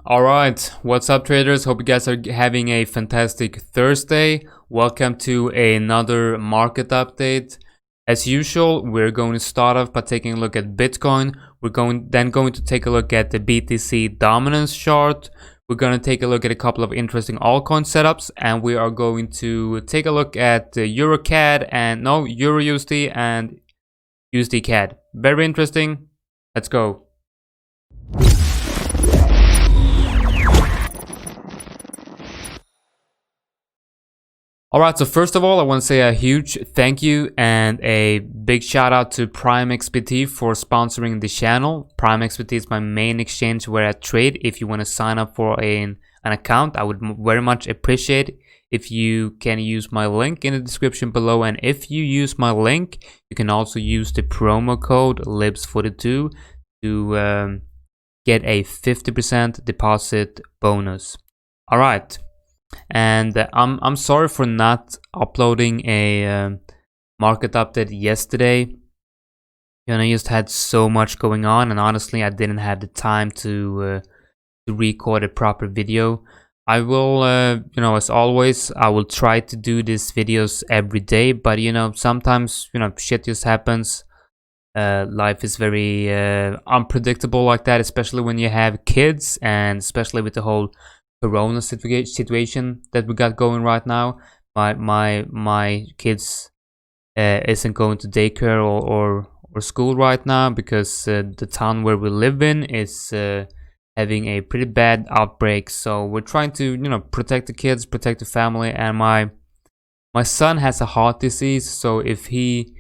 Alright, what's up traders? Hope you guys are having a fantastic Thursday. Welcome to another market update. As usual, we're going to start off by taking a look at Bitcoin. We're going to take a look at the BTC Dominance chart. We're going to take a look at a couple of interesting altcoin setups, and we are going to take a look at EuroCAD and EuroUSD and USD Very interesting. Let's go. Alright, so first of all, I want to say a huge thank you and a big shout out to Prime XBT for sponsoring the channel. Prime XBT is my main exchange where I trade. If you want to sign up for an account, I would very much appreciate if you can use my link in the description below. And if you use my link, you can also use the promo code LIBS42 to get a 50% deposit bonus. Alright. And I'm sorry for not uploading a market update yesterday. I just had so much going on, and honestly, I didn't have the time to record a proper video. I will, as always, I will try to do these videos every day, but sometimes shit just happens. Life is very unpredictable like that, especially when you have kids, and especially with the whole Corona situation that we got going right now. My kids isn't going to daycare or school right now because the town where we live in is having a pretty bad outbreak. So we're trying to protect the kids, protect the family, and my son has a heart disease. So if he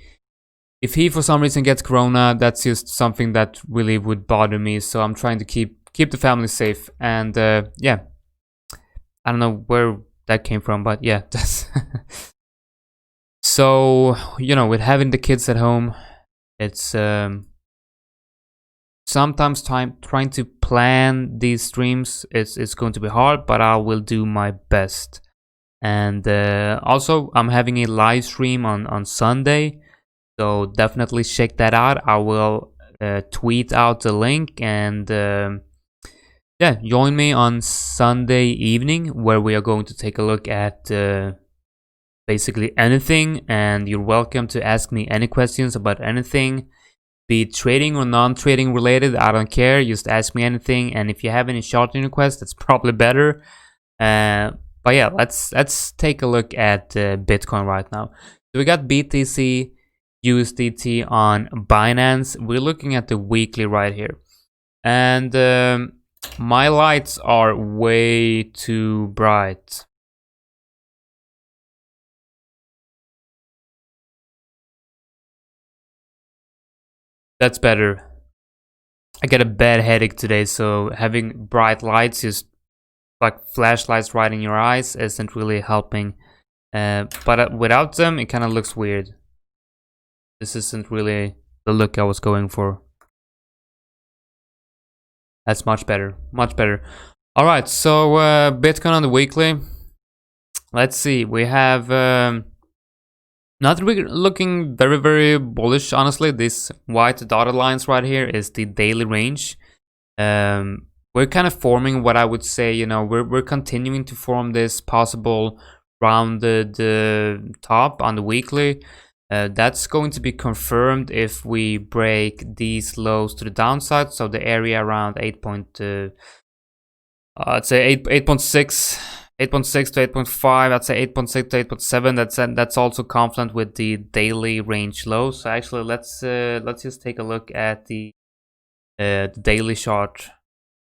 for some reason gets Corona, that's just something that really would bother me. So I'm trying to keep the family safe, and yeah. I don't know where that came from, but yeah, that's so with having the kids at home, it's sometimes trying to plan these streams it's going to be hard, but I will do my best. And also, I'm having a live stream on Sunday, so definitely check that out. I will tweet out the link, and yeah, join me on Sunday evening where we are going to take a look at basically anything, and you're welcome to ask me any questions about anything, be it trading or non-trading related. I don't care, just ask me anything, and if you have any charting requests, that's probably better. But yeah, let's take a look at Bitcoin right now. So we got BTC USDT on Binance. We're looking at the weekly right here, and my lights are way too bright. That's better. I get a bad headache today, so having bright lights, just like flashlights right in your eyes, isn't really helping. But without them, it kind of looks weird. This isn't really the look I was going for. That's much better, much better. All right, so Bitcoin on the weekly. Let's see, we have not really looking very bullish, honestly. This white dotted lines right here is the daily range. We're kind of forming what I would say, we're continuing to form this possible rounded top on the weekly. That's going to be confirmed if we break these lows to the downside. So the area around 8.6 to 8.5. I'd say 8.6 to 8.7. That's also confluent with the daily range low. So actually, let's just take a look at the daily chart.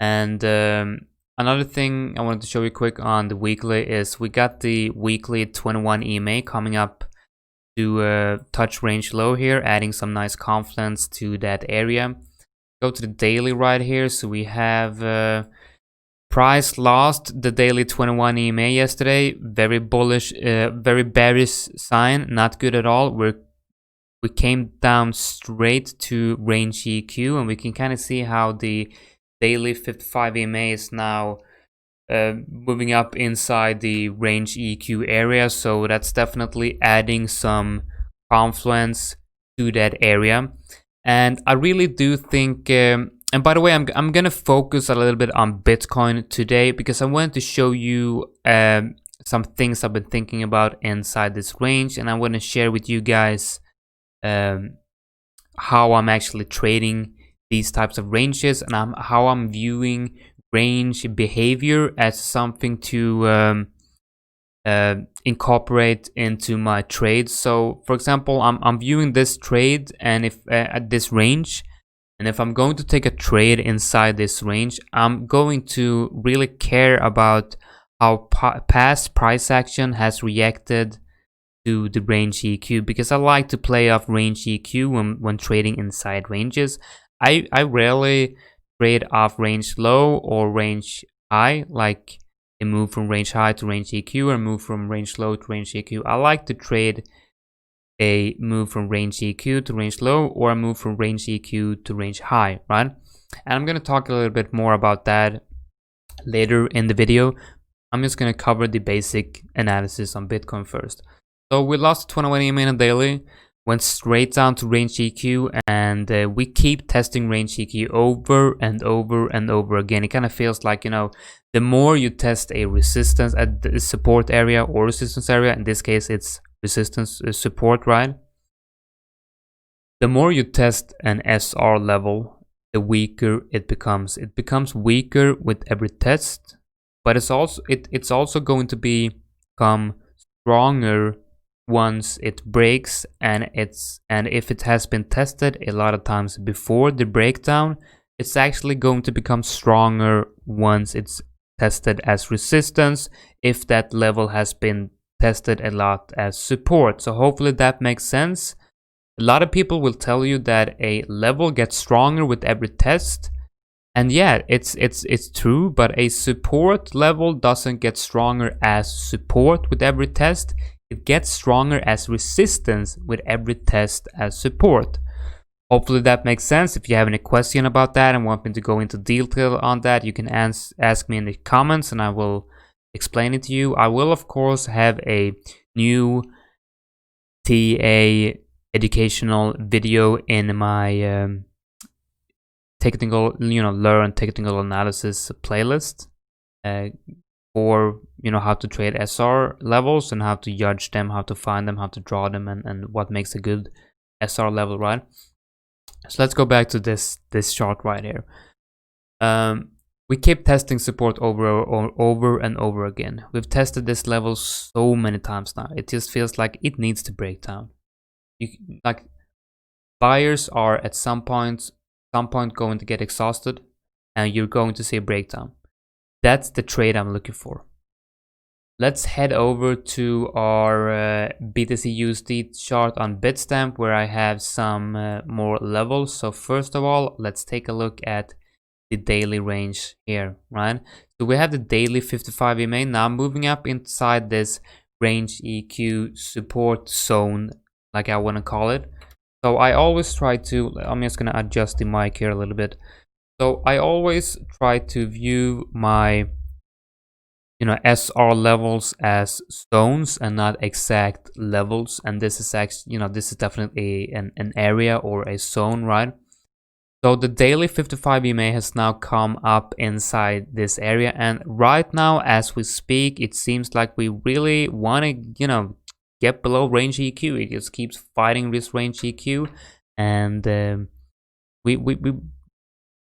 And another thing I wanted to show you quick on the weekly is we got the weekly 21 EMA coming up to touch range low here, adding some nice confluence to that area. Go to the daily right here. So we have price lost the daily 21 EMA yesterday. Very bullish, very bearish sign. Not good at all. We came down straight to range EQ, and we can kind of see how the daily 55 EMA is now moving up inside the range EQ area. So that's definitely adding some confluence to that area. And I really do think And by the way, I'm gonna focus a little bit on Bitcoin today because I wanted to show you some things I've been thinking about inside this range, and I want to share with you guys how I'm actually trading these types of ranges, and how I'm viewing range behavior as something to incorporate into my trades. So for example, I'm viewing this trade and if at this range, and if I'm going to take a trade inside this range, I'm going to really care about how past price action has reacted to the range EQ, because I like to play off range EQ when trading inside ranges. I rarely trade off range low or range high, like a move from range high to range EQ or move from range low to range EQ. I like to trade a move from range EQ to range low or a move from range EQ to range high, right? And I'm going to talk a little bit more about that later in the video. I'm just going to cover the basic analysis on Bitcoin first. So we lost 21 EMA in a daily, went straight down to range EQ, and we keep testing range EQ over and over and over again. It kind of feels like, you know, the more you test a resistance at the support area or resistance area, in this case it's resistance support, right? The more you test an SR level, the weaker it becomes. It becomes weaker with every test, but it's also going to become stronger once it breaks, and if it has been tested a lot of times before the breakdown, it's actually going to become stronger once it's tested as resistance, if that level has been tested a lot as support. So hopefully that makes sense. A lot of people will tell you that a level gets stronger with every test, and yeah, it's true, but a support level doesn't get stronger as support with every test. It gets stronger as resistance with every test as support. Hopefully that makes sense. If you have any question about that and want me to go into detail on that, you can ask me in the comments and I will explain it to you. I will of course have a new TA educational video in my technical, learn technical analysis playlist for how to trade SR levels and how to judge them, how to find them, how to draw them, and what makes a good SR level, right? So let's go back to this chart right here. We keep testing support over and over again. We've tested this level so many times now. It just feels like it needs to break down. Like buyers are at some point going to get exhausted, and you're going to see a breakdown. That's the trade I'm looking for. Let's head over to our BTCUSD chart on Bitstamp, where I have some more levels. So first of all, let's take a look at the daily range here, right? So we have the daily 55 EMA now moving up inside this range EQ support zone, like I want to call it. So I always try to, I'm just going to adjust the mic here a little bit. So I always try to view my SR levels as zones and not exact levels, and this is actually, this is definitely an area or a zone, right? So the daily 55 EMA has now come up inside this area, and right now as we speak, it seems like we really want to get below range EQ. It just keeps fighting this range EQ, and we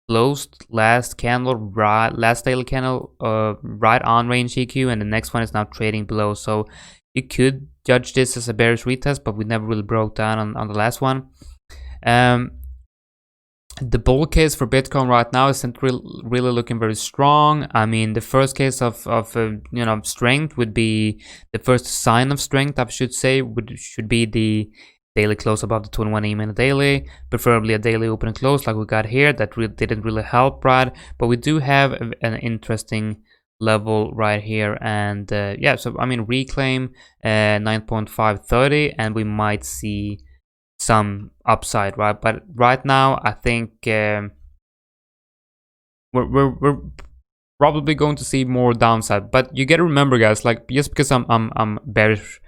closed last daily candle right on range EQ, and the next one is now trading below. So you could judge this as a bearish retest, but we never really broke down on the last one. The bull case for Bitcoin right now isn't really looking very strong. I mean, the first case of strength would be, the first sign of strength, I should say, should be the daily close above the 21 EMA in a daily, preferably a daily open and close like we got here. That didn't really help, right? But we do have an interesting level right here, and yeah, so I mean, reclaim 9.530, and we might see some upside, right? But right now I think we're probably going to see more downside. But you gotta remember, guys, like, just because I'm bearish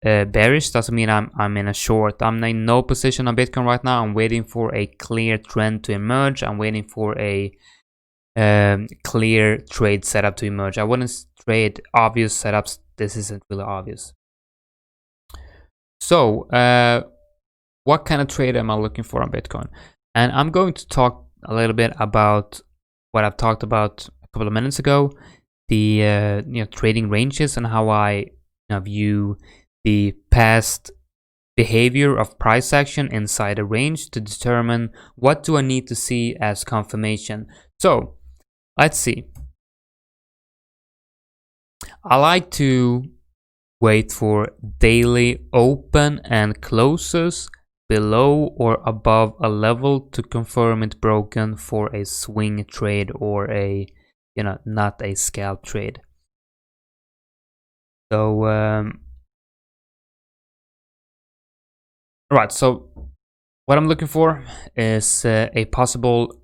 bearish doesn't mean I'm in a short. I'm in no position on Bitcoin right now. I'm waiting for a clear trend to emerge. I'm waiting for a clear trade setup to emerge. I wouldn't trade obvious setups. This isn't really obvious. So what kind of trade am I looking for on Bitcoin? And I'm going to talk a little bit about what I've talked about a couple of minutes ago, the trading ranges and how I view the past behavior of price action inside a range to determine what do I need to see as confirmation. So let's see. I like to wait for daily open and closes below or above a level to confirm it broken for a swing trade or a not a scalp trade. So right, so what I'm looking for is a possible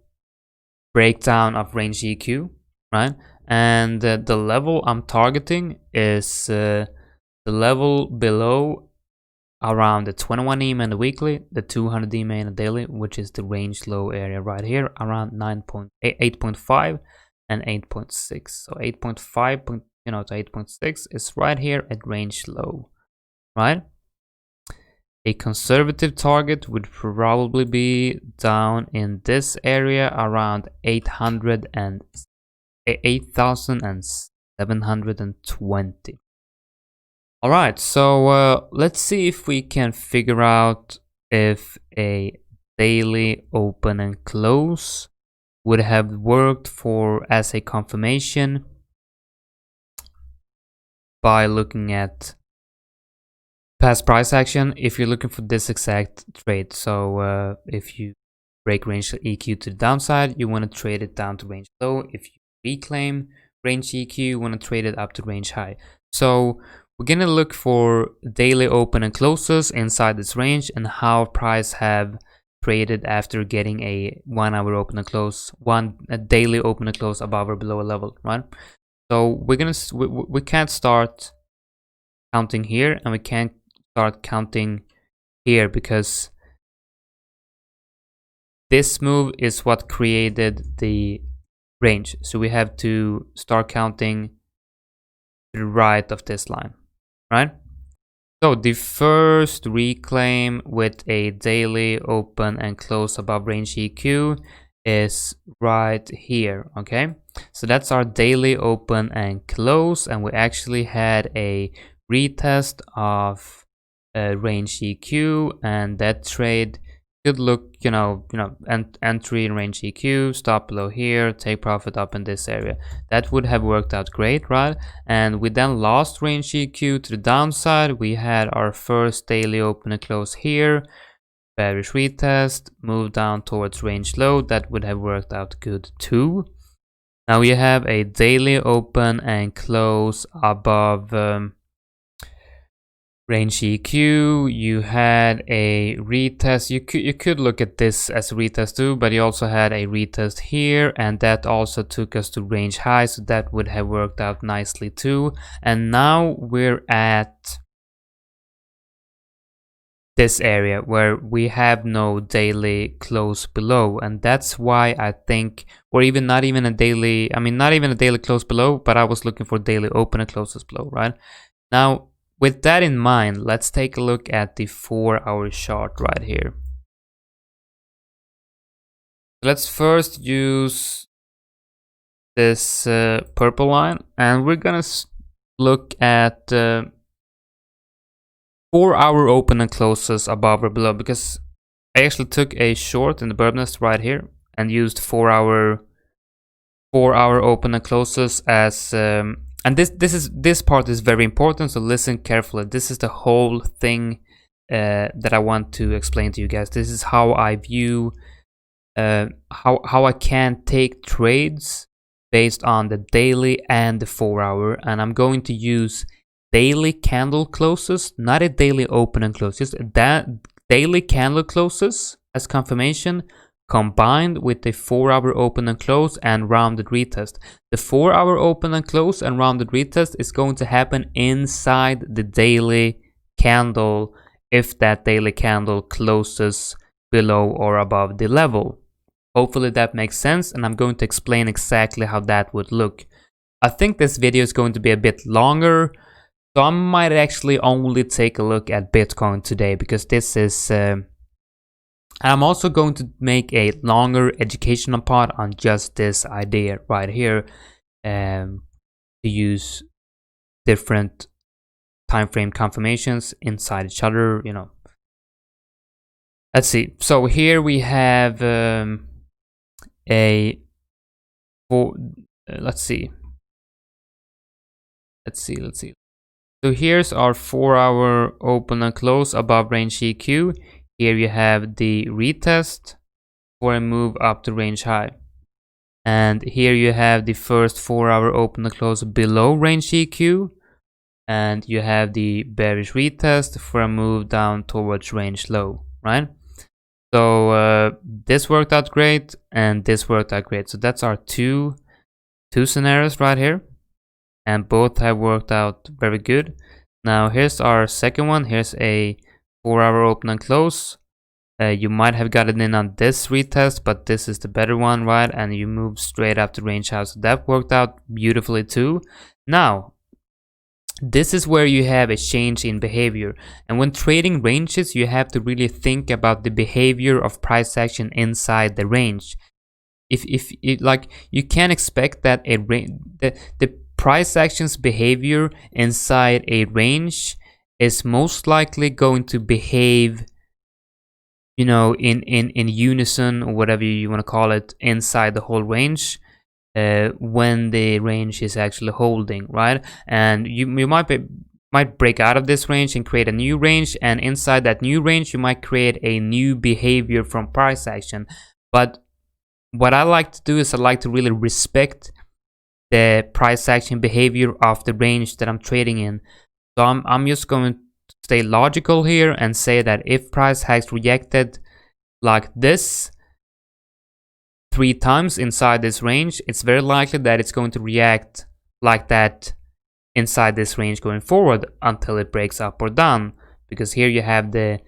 breakdown of range EQ, right? And the level I'm targeting is the level below around the 21 EMA in the weekly, the 200 EMA in the daily, which is the range low area right here, around 8.5 and 8.6. So 8.5 to 8.6 is right here at range low, right? A conservative target would probably be down in this area around 8,720. All right, so let's see if we can figure out if a daily open and close would have worked as a confirmation by looking at past price action if you're looking for this exact trade. So if you break range EQ to the downside, you want to trade it down to range low. If you reclaim range EQ, you want to trade it up to range high. So we're going to look for daily open and closes inside this range and how price have traded after getting a 1 hour open and close, a daily open and close above or below a level, right? So we can't start counting here and we can't start counting here because this move is what created the range. So we have to start counting to the right of this line, right? So the first reclaim with a daily open and close above range EQ is right here, okay? So that's our daily open and close, and we actually had a retest of range EQ, and that trade could look, entry in range EQ, stop below here, take profit up in this area. That would have worked out great, right? And we then lost range EQ to the downside. We had our first daily open and close here, bearish retest, move down towards range low. That would have worked out good too. Now we have a daily open and close above range EQ. You had a retest. You could look at this as a retest too, but you also had a retest here, and that also took us to range high, so that would have worked out nicely too. And now we're at this area where we have no daily close below, and that's why I think, or even not even a daily close below, but I was looking for daily open and closes below, right? Now with that in mind, let's take a look at the 4-hour chart right here. Let's first use this purple line, and we're gonna look at 4-hour open and closes above or below, because I actually took a short in the bird nest right here and used 4-hour open and closes as and this part is very important, so listen carefully. This is the whole thing that I want to explain to you guys. This is how I view how I can take trades based on the daily and the 4-hour, and I'm going to use daily candle closes, not a daily open and close, just that daily candle closes as confirmation combined with the 4-hour open and close and rounded retest. The 4-hour open and close and rounded retest is going to happen inside the daily candle if that daily candle closes below or above the level. Hopefully that makes sense, and I'm going to explain exactly how that would look. I think this video is going to be a bit longer, so I might actually only take a look at Bitcoin today, because this is... I'm also going to make a longer educational part on just this idea right here, to use different time frame confirmations inside each other, you know. Let's see. So here we have let's see. So here's our 4-hour open and close above range EQ. Here you have the retest for a move up to range high. And here you have the first 4-hour open and close below range EQ. And you have the bearish retest for a move down towards range low, right? So this worked out great, and this worked out great. So that's our two scenarios right here, and both have worked out very good. Now here's our second one. Here's a 4-hour open and close. You might have gotten in on this retest, but this is the better one, right? And you move straight up to range high. So that worked out beautifully too. Now, this is where you have a change in behavior, and when trading ranges, you have to really think about the behavior of price action inside the range. If like, you can't expect that the price action's behavior inside a range is most likely going to behave, you know, in unison, or whatever you want to call it, inside the whole range. When the range is actually holding, right? And you might break out of this range and create a new range, and inside that new range you might create a new behavior from price action. But what I like to do is I like to really respect the price action behavior of the range that I'm trading in. So I'm just going to stay logical here and say that if price has reacted like this 3 times inside this range, it's very likely that it's going to react like that inside this range going forward until it breaks up or down, because here you have the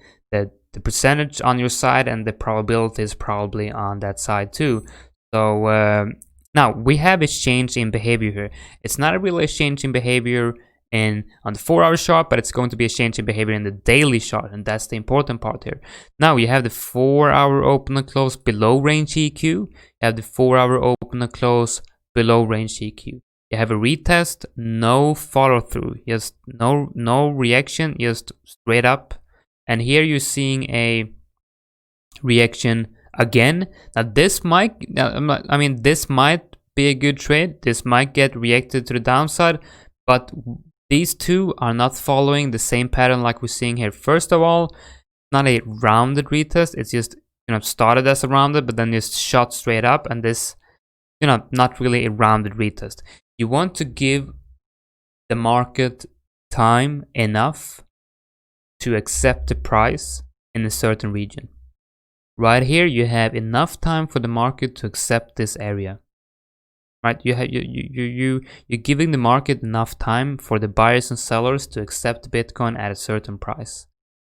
percentage on your side, and the probability is probably on that side too. So now we have a change in behavior here. It's not a real change in behavior on the 4-hour chart, but it's going to be a change in behavior in the daily chart, and that's the important part here. Now you have the 4-hour open and close below range EQ. You have the 4-hour open and close below range EQ. You have a retest, no follow through, just no reaction, just straight up. And here you're seeing a reaction again. Now this might, this might be a good trade. This might get reacted to the downside, but these two are not following the same pattern like we're seeing here. First of all, not a rounded retest. It's just, you know, started as a rounded, but then just shot straight up, and this, you know, not really a rounded retest. You want to give the market time enough to accept the price in a certain region. Right here, you have enough time for the market to accept this area. Right, you're giving the market enough time for the buyers and sellers to accept Bitcoin at a certain price.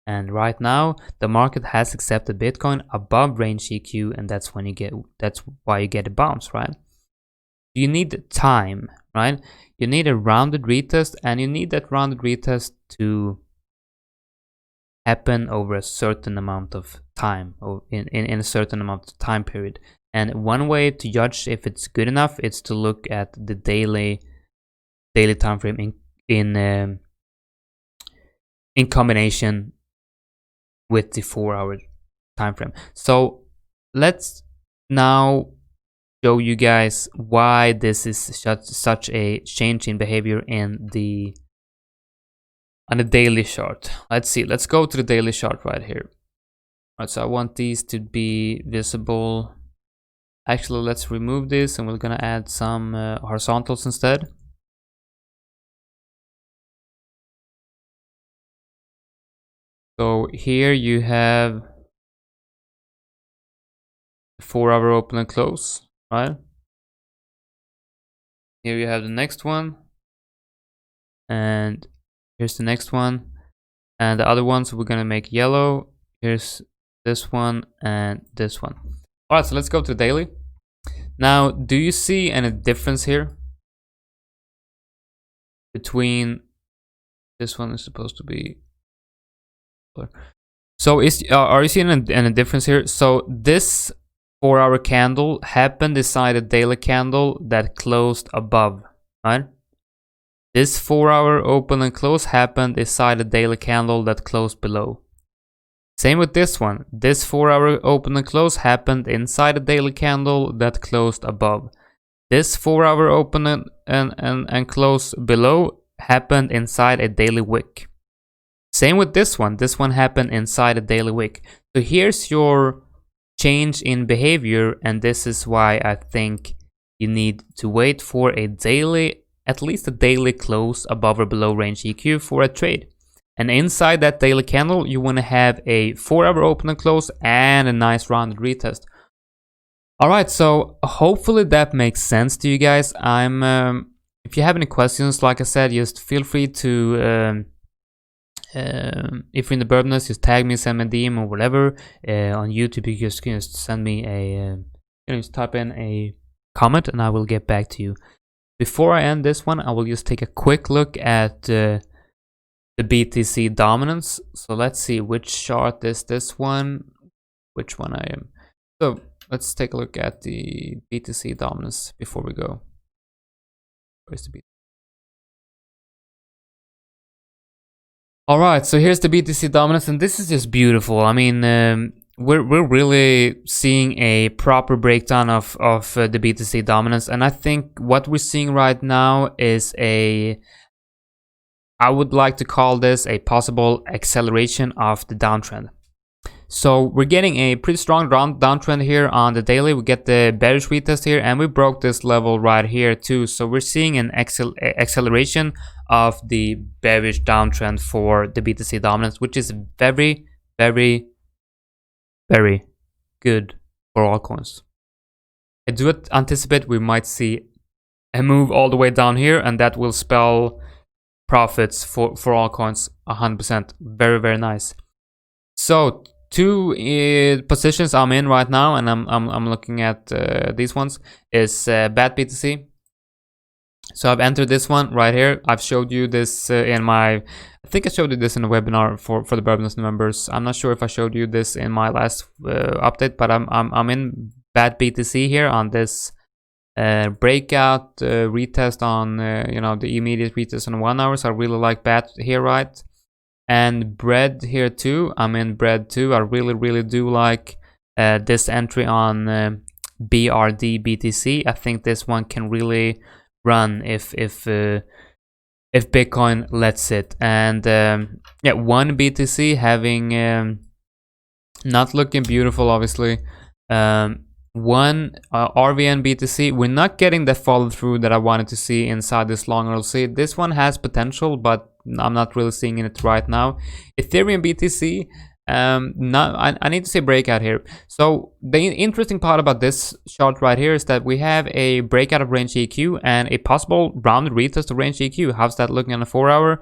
And right now, the market has accepted Bitcoin above range EQ, and that's why you get a bounce, right? You need time, right? You need a rounded retest, and you need that rounded retest to happen over a certain amount of time, or in a certain amount of time period. And one way to judge if it's good enough is to look at the daily time frame in combination with the 4-hour time frame. So let's now show you guys why this is such a change in behavior on the daily chart. Let's see. Let's go to the daily chart right here. All right, so I want these to be visible. Actually, let's remove this, and we're gonna add some horizontals instead. So here you have 4-hour open and close, right? Here you have the next one, and here's the next one. And the other ones we're gonna make yellow. Here's this one and this one. All right, so let's go to daily. Now, do you see any difference here between this one is supposed to be? So are you seeing any difference here? So this 4-hour candle happened inside a daily candle that closed above, right? This 4-hour open and close happened inside a daily candle that closed below. Same with this one. This 4-hour open and close happened inside a daily candle that closed above. This 4-hour open and close below happened inside a daily wick. Same with this one. This one happened inside a daily wick. So here's your change in behavior, and this is why I think you need to wait for a daily, at least a daily close above or below range EQ for a trade. And inside that daily candle, you want to have a 4-hour open and close and a nice rounded retest. All right, so hopefully that makes sense to you guys. If you have any questions, like I said, just feel free to, if you're in the Burbness, just tag me, send me a DM or whatever. On YouTube, you can just send me a, just type in a comment and I will get back to you. Before I end this one, I will just take a quick look at the BTC Dominance. So let's see which chart is this one, which one I am. So let's take a look at the BTC Dominance before we go. Where's the BTC? All right, so here's the BTC Dominance, and this is just beautiful. I mean, we're really seeing a proper breakdown of the BTC Dominance, and I think what we're seeing right now is I would like to call this a possible acceleration of the downtrend. So we're getting a pretty strong downtrend here on the daily. We get the bearish retest here, and we broke this level right here too. So we're seeing an acceleration of the bearish downtrend for the BTC Dominance, which is very, very, very good for altcoins. I do anticipate we might see a move all the way down here, and that will spell profits for altcoins 100%. Very, very nice. So two positions I'm in right now, and I'm looking at these ones, is bad BTC. So I've entered this one right here. I've showed you this in my, I think I showed you this in a webinar for the Burbness members. I'm not sure if I showed you this in my last update, but I'm in bad BTC here on this breakout retest on the immediate retest on 1 hour. So I really like bad here, right? And bread here too. I'm in bread too. I really do like this entry on BRD BTC. I think this one can really run if Bitcoin lets it. And yeah, one BTC having not looking beautiful, obviously. One RVN BTC, we're not getting the follow through that I wanted to see inside this long LC. This one has potential, but I'm not really seeing it right now. Ethereum BTC, I need to say breakout here. So the interesting part about this chart right here is that we have a breakout of range EQ and a possible rounded retest of range EQ. How's that looking on a 4-hour?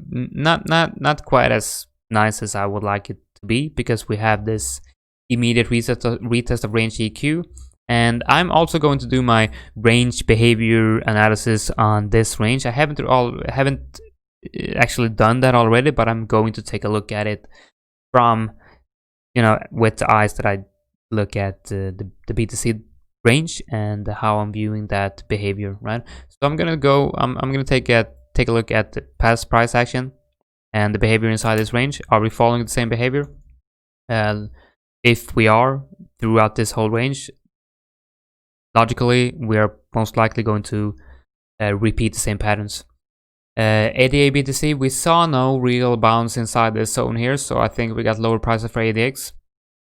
Not quite as nice as I would like it to be, because we have this immediate retest of range EQ. And I'm also going to do my range behavior analysis on this range. I haven't actually done that already, but I'm going to take a look at it from, with the eyes that I look at the BTC range and how I'm viewing that behavior, right? So I'm gonna go. I'm gonna take a look at the past price action and the behavior inside this range. Are we following the same behavior? If we are throughout this whole range, logically we are most likely going to repeat the same patterns. ADA BTC, we saw no real bounce inside this zone here, so I think we got lower prices for ADX.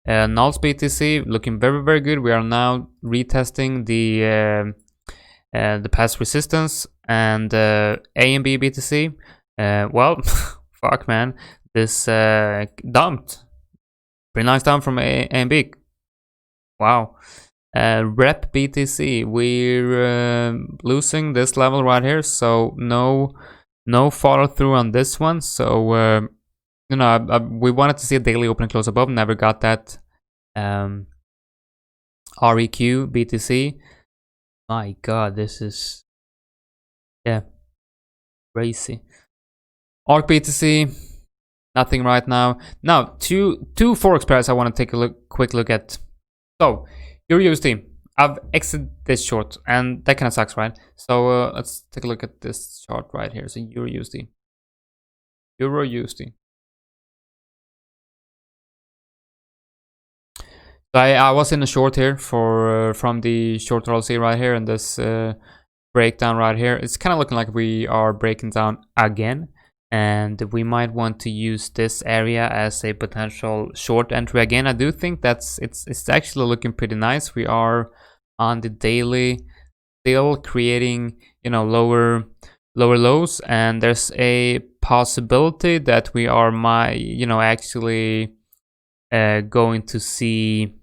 Nulls BTC looking very good. We are now retesting the past resistance. And AMB BTC, well, fuck man, this dumped. Pretty nice down from AMB. Wow. Rep BTC, we're losing this level right here, so no follow through on this one. So You know, we wanted to see a daily open and close above, never got that. REQ, BTC. My god, this is, yeah, crazy. ARC BTC, nothing right now. Now, two Forex pairs I want to take a quick look at. So, Euro USD. I've exited this short, and that kind of sucks, right? So let's take a look at this chart right here. So Euro USD. Euro USD. So I was in a short here for from the short RLC right here, and this breakdown right here. It's kind of looking like we are breaking down again, and we might want to use this area as a potential short entry again. I do think that's it's actually looking pretty nice. We are on the daily still creating, you know, lower lows, and there's a possibility that we are actually going to see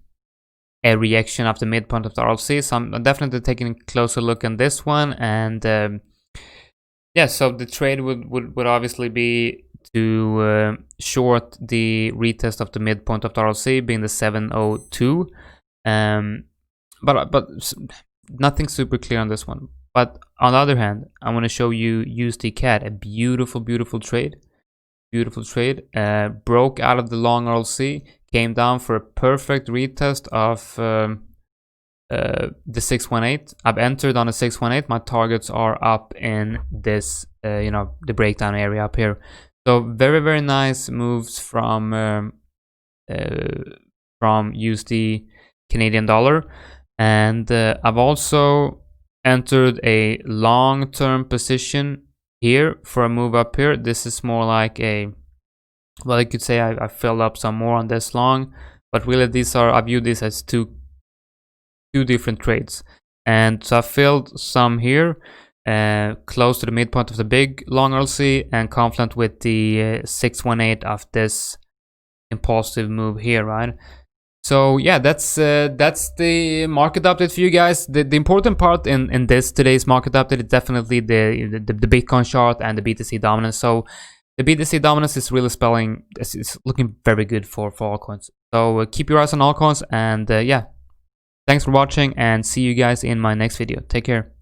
a reaction of the midpoint of the RLC. So I'm definitely taking a closer look on this one, and yeah, so the trade would obviously be to short the retest of the midpoint of the RLC, being the 702. But nothing super clear on this one. But on the other hand, I want to show you USD CAD, a beautiful trade. Beautiful trade. Broke out of the long RLC, came down for a perfect retest of the 618. I've entered on a 618. My targets are up in this, the breakdown area up here. So very nice moves from USD Canadian dollar. And I've also entered a long-term position here for a move up here. This is more like a, well, you could say I filled up some more on this long, but really I view this as two different trades. And so I filled some here close to the midpoint of the big long RLC and confluent with the 618 of this impulsive move here, right? So yeah, that's the market update for you guys. The important part in this today's market update is definitely the Bitcoin chart and the BTC Dominance. So the BTC Dominance is really it's looking very good for altcoins. So keep your eyes on altcoins, and yeah, thanks for watching, and see you guys in my next video. Take care.